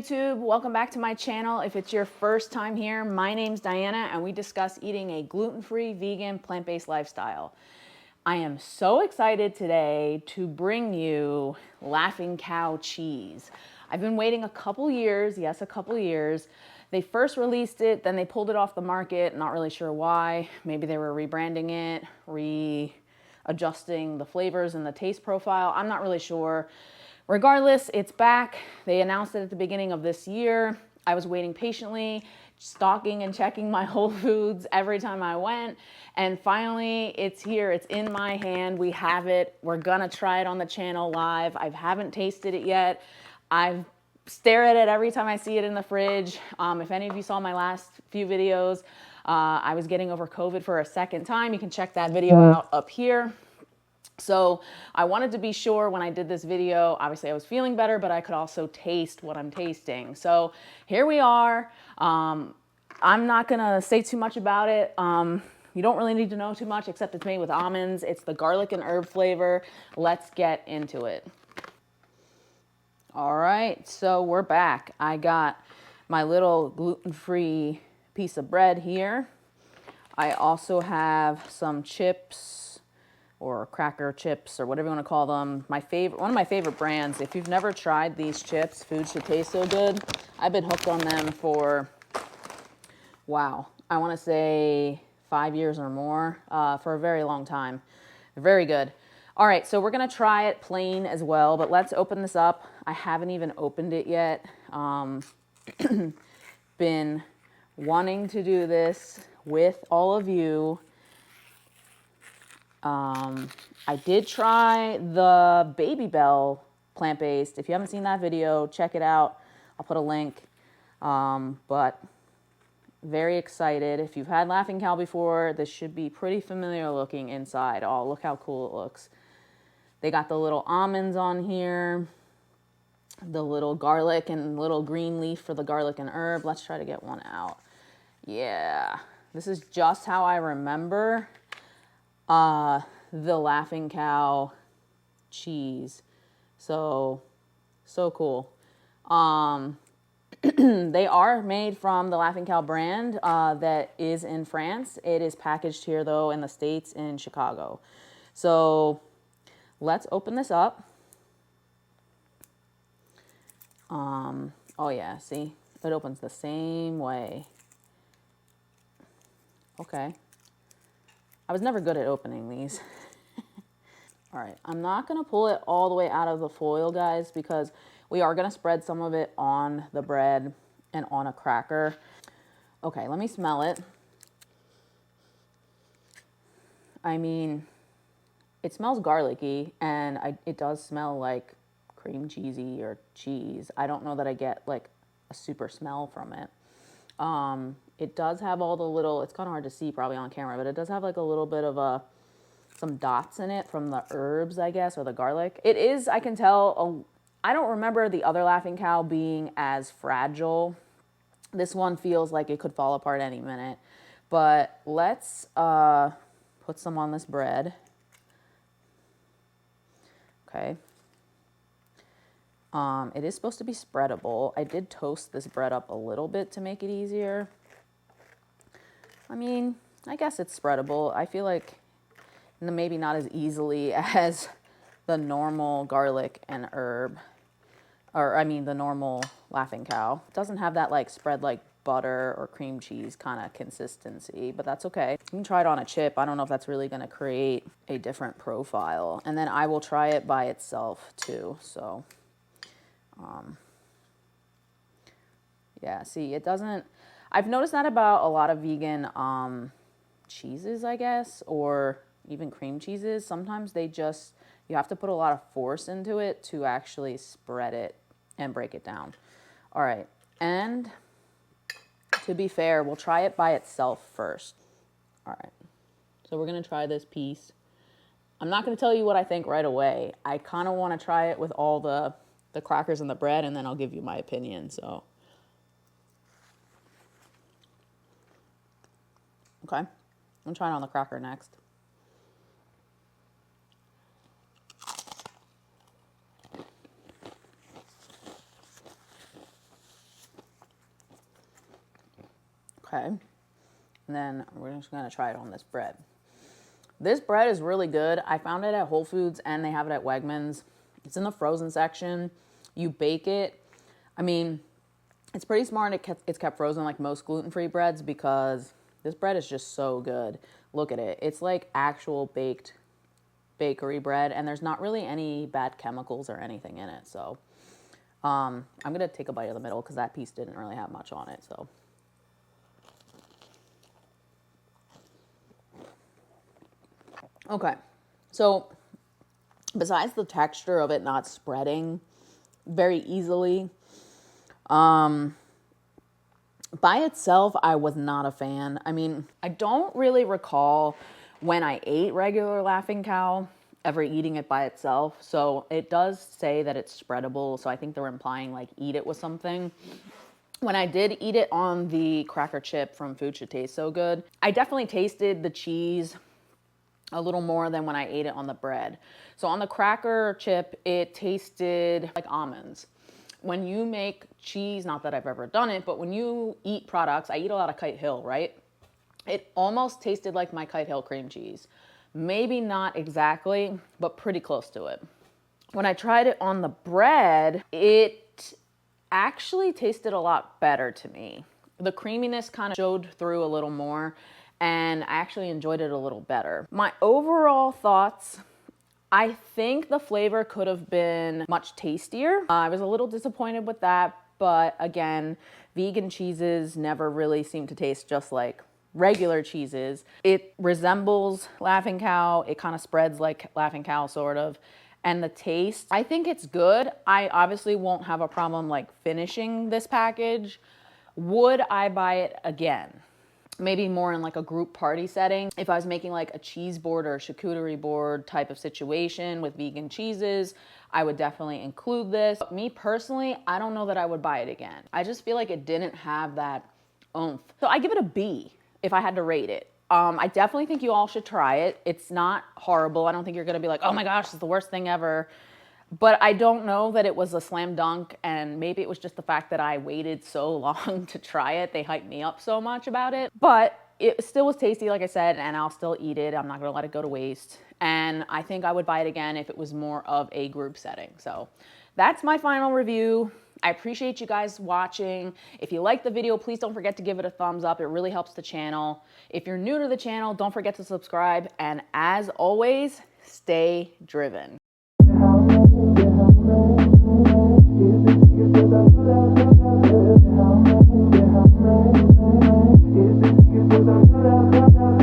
YouTube? Welcome back to my channel. If it's your first time here, my name's Diana and we discuss eating a gluten-free, vegan, plant-based lifestyle. I am so excited today to bring you Laughing Cow cheese. I've been waiting a couple years, yes, a couple years. They first released it, then they pulled it off the market, not really sure why. Maybe they were rebranding it, readjusting the flavors and the taste profile. I'm not really sure. Regardless, it's back. They announced it at the beginning of this year. I was waiting patiently, stalking and checking my Whole Foods every time I went. And finally, it's here. It's in my hand. We have it. We're gonna try it on the channel live. I haven't tasted it yet. I stare at it every time I see it in the fridge. If any of you saw my last few videos, I was getting over COVID for a second time. You can check that video out up here. So I wanted to be sure when I did this video, obviously I was feeling better, but I could also taste what I'm tasting. So here we are. I'm not gonna say too much about it. You don't really need to know too much except it's made with almonds. It's the garlic and herb flavor. Let's get into it. All right, so we're back. I got my little gluten-free piece of bread here. I also have some chips, or cracker chips, or whatever you want to call them. One of my favorite brands. If you've never tried these chips, Food Should Taste So Good. I've been hooked on them for, wow, I want to say 5 years or more, for a very long time. They're very good. All right, so we're gonna try it plain as well, but let's open this up. I haven't even opened it yet. Been wanting to do this with all of you. I did try the Baby Bell plant-based. If you haven't seen that video, check it out. I'll put a link. But very excited. If you've had Laughing Cow before, this should be pretty familiar looking inside. Oh, look how cool it looks. They got the little almonds on here, the little garlic and little green leaf for the garlic and herb. Let's try to get one out. Yeah, this is just how I remember the Laughing Cow cheese. So cool. They are made from the Laughing Cow brand that is in France. It is packaged here though in the States in Chicago. So let's open this up. Oh yeah, see, it opens the same way. Okay. I was never good at opening these. All right, I'm not gonna pull it all the way out of the foil, guys, because we are gonna spread some of it on the bread and on a cracker. Okay, let me smell it. I mean, it smells garlicky, and it does smell like cream cheesy or cheese. I don't know that I get like a super smell from it. It does have all the little, it's kind of hard to see probably on camera, but it does have like a little bit of some dots in it from the herbs, I guess, or the garlic. It is, I can tell, I don't remember the other Laughing Cow being as fragile. This one feels like it could fall apart any minute. But let's put some on this bread. Okay. It is supposed to be spreadable. I did toast this bread up a little bit to make it easier. I mean, I guess it's spreadable. I feel like maybe not as easily as the normal garlic and herb, or I mean the normal Laughing Cow. It doesn't have that like spread like butter or cream cheese kind of consistency, but that's okay. You can try it on a chip. I don't know if that's really going to create a different profile. And then I will try it by itself too. So, yeah, see, it doesn't, I've noticed that about a lot of vegan cheeses, I guess, or even cream cheeses. Sometimes you have to put a lot of force into it to actually spread it and break it down. All right, and to be fair, we'll try it by itself first. All right, so we're gonna try this piece. I'm not gonna tell you what I think right away. I kind of want to try it with all the crackers and the bread, and then I'll give you my opinion, so. Okay, I'm gonna try it on the cracker next. Okay. And then we're just gonna try it on this bread. This bread is really good. I found it at Whole Foods and they have it at Wegmans. It's in the frozen section. You bake it. I mean, it's pretty smart it's kept frozen like most gluten-free breads because this bread is just so good. Look at it. It's like actual baked bakery bread and there's not really any bad chemicals or anything in it. So I'm going to take a bite of the middle because that piece didn't really have much on it. So. Okay, so besides the texture of it not spreading very easily, by itself, I was not a fan. I mean, I don't really recall when I ate regular Laughing Cow ever eating it by itself. So it does say that it's spreadable. So I think they're implying like eat it with something. When I did eat it on the cracker chip from Food Should Taste So Good, I definitely tasted the cheese a little more than when I ate it on the bread. So on the cracker chip, it tasted like almonds. When you make cheese, not that I've ever done it, but when you eat products, I eat a lot of Kite Hill, right? It almost tasted like my Kite Hill cream cheese. Maybe not exactly, but pretty close to it. When I tried it on the bread, it actually tasted a lot better to me. The creaminess kind of showed through a little more and I actually enjoyed it a little better. My overall thoughts, I think the flavor could have been much tastier. I was a little disappointed with that, but again, vegan cheeses never really seem to taste just like regular cheeses. It resembles Laughing Cow. It kind of spreads like Laughing Cow, sort of. And the taste, I think it's good. I obviously won't have a problem like finishing this package. Would I buy it again? Maybe more in like a group party setting. If I was making like a cheese board or a charcuterie board type of situation with vegan cheeses, I would definitely include this. But me personally, I don't know that I would buy it again. I just feel like it didn't have that oomph. So I give it a B if I had to rate it. I definitely think you all should try it. It's not horrible. I don't think you're gonna be like, oh my gosh, it's the worst thing ever. But I don't know that it was a slam dunk, and maybe it was just the fact that I waited so long to try it. They hyped me up so much about it. But it still was tasty, like I said, and I'll still eat it. I'm not gonna let it go to waste. And I think I would buy it again if it was more of a group setting. So that's my final review. I appreciate you guys watching. If you like the video, please don't forget to give it a thumbs up. It really helps the channel. If you're new to the channel, don't forget to subscribe. And as always, stay driven.